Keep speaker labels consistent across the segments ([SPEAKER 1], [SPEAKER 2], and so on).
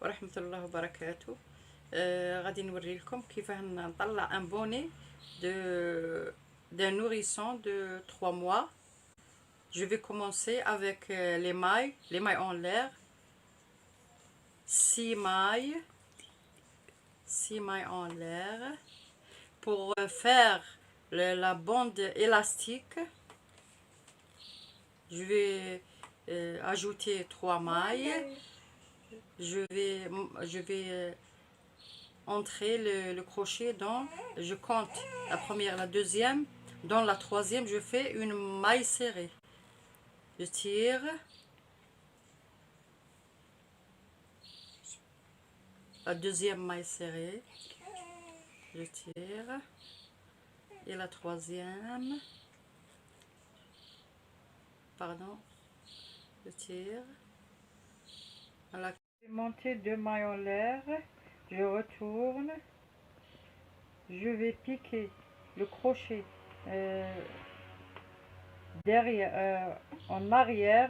[SPEAKER 1] ورحمة الله وبركاته. غادي نوري لكم كيفاه نطلع ان بوني d'un nourrisson de 3 mois. Je vais commencer avec les mailles en l'air. 6 mailles, 6 mailles en l'air. Pour faire la bande élastique, je vais ajouter 3 mailles. Je vais entrer le crochet dans, je compte la première, la deuxième, dans la troisième je fais une maille serrée. Je tire, la deuxième maille serrée, je tire, et la troisième, pardon, je tire. Voilà. Je vais monter 2 mailles en l'air, je retourne, je vais piquer le crochet derrière, en arrière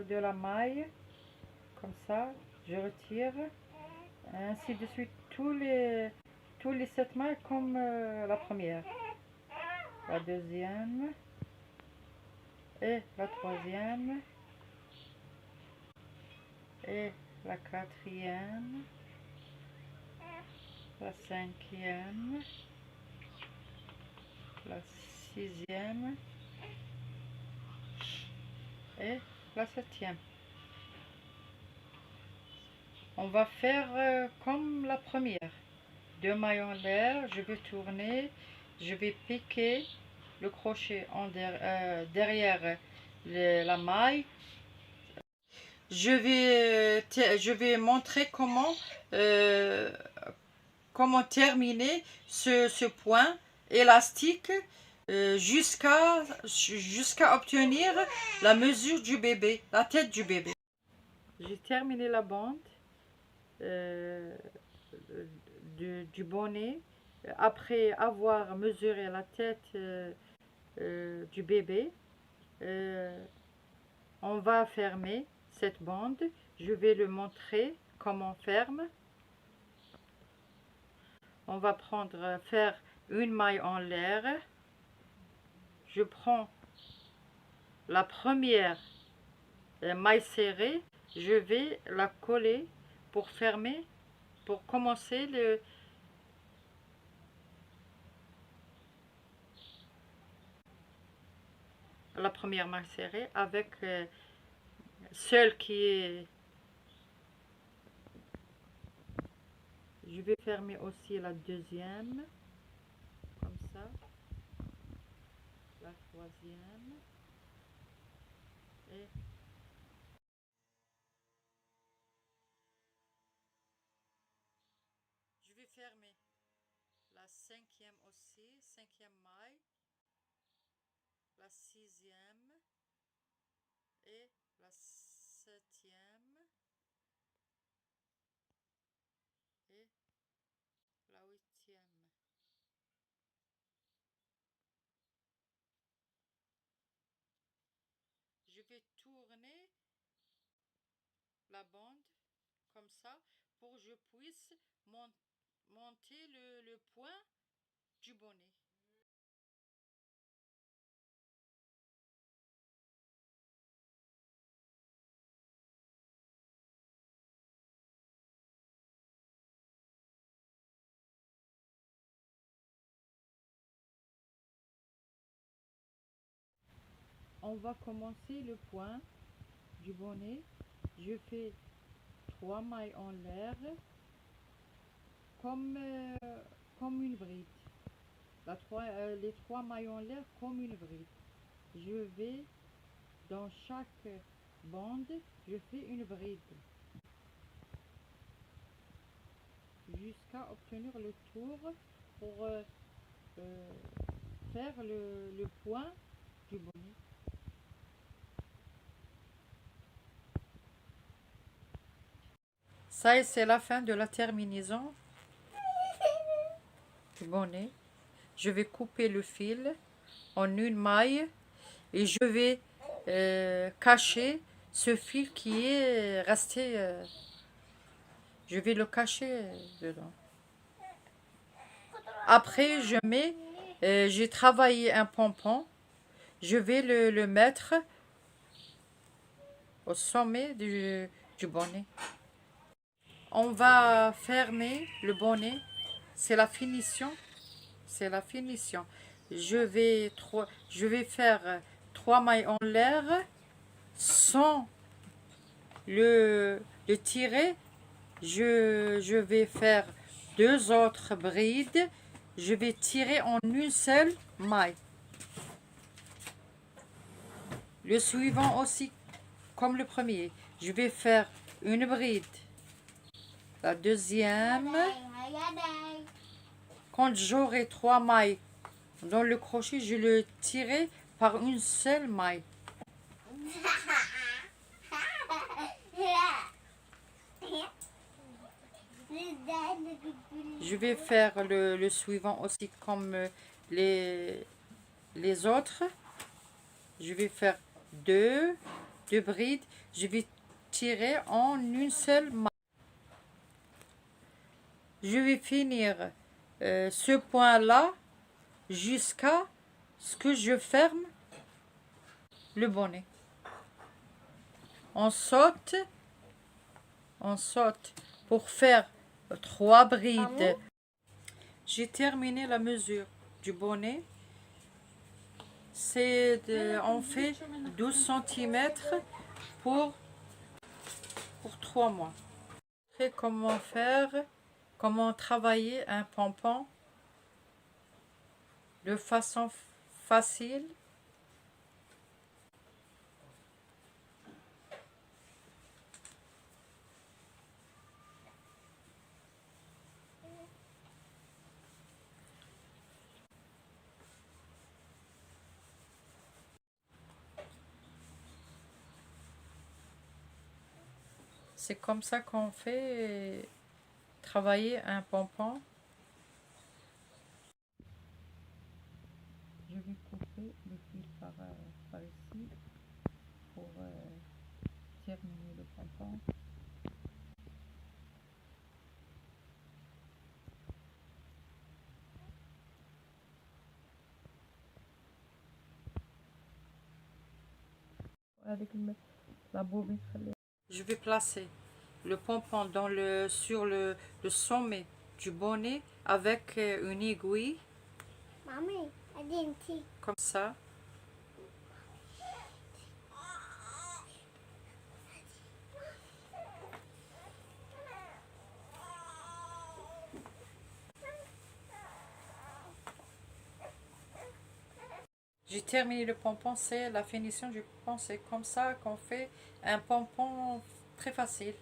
[SPEAKER 1] de la maille, comme ça, je retire, ainsi de suite tous les 7 mailles comme la première, la deuxième et la troisième et la quatrième, la cinquième, la sixième et la septième. On va faire comme la première. 2 mailles en l'air, je vais tourner, je vais piquer le crochet derrière la maille. Je vais montrer comment terminer ce point élastique jusqu'à obtenir la mesure du bébé, la tête du bébé. J'ai terminé la bande du bonnet après avoir mesuré la tête du bébé. On va fermer cette bande. Je vais le montrer comment on ferme. On va faire une maille en l'air. Je prends la première maille serrée, je vais la coller pour fermer, pour commencer la première maille serrée avec celle qui est. Je vais fermer aussi la deuxième, comme ça, la troisième, et je vais fermer la cinquième aussi, cinquième maille, la sixième et la septième et la huitième. Je vais tourner la bande comme ça pour que je puisse monter le point du bonnet. On va commencer le point du bonnet. Je fais 3 mailles en l'air comme, comme une bride. Les 3 mailles en l'air comme une bride. Je vais dans chaque bande, je fais une bride jusqu'à obtenir le tour pour faire le point du bonnet. Ça, c'est la fin de la terminaison du bonnet. Je vais couper le fil en une maille et je vais cacher ce fil qui est resté, je vais le cacher dedans. Après, je mets, j'ai travaillé un pompon, je vais le mettre au sommet du bonnet. On va fermer le bonnet, c'est la finition, c'est la finition. Je vais faire 3 mailles en l'air sans le tirer. Je vais faire 2 autres brides. Je vais tirer en une seule maille. Le suivant aussi, comme le premier. Je vais faire une bride. La deuxième. Quand j'aurai 3 mailles dans le crochet, je le tirerai par une seule maille. Je vais faire le suivant aussi comme les autres. Je vais faire deux brides. Je vais tirer en une seule maille. Je vais finir ce point-là jusqu'à ce que je ferme le bonnet. On saute pour faire 3 brides. J'ai terminé la mesure du bonnet. On fait 12 cm pour 3 mois. Et comment travailler un pompon de façon facile. C'est comme ça qu'on fait travailler un pompon. Je vais couper le fil par ici pour terminer le pompon. Avec la bobine. Je vais placer le pompon sur le sommet du bonnet avec une aiguille.
[SPEAKER 2] Mommy, I didn't see.
[SPEAKER 1] Comme ça. J'ai terminé le pompon, c'est la finition du pompon, c'est comme ça qu'on fait un pompon très facile.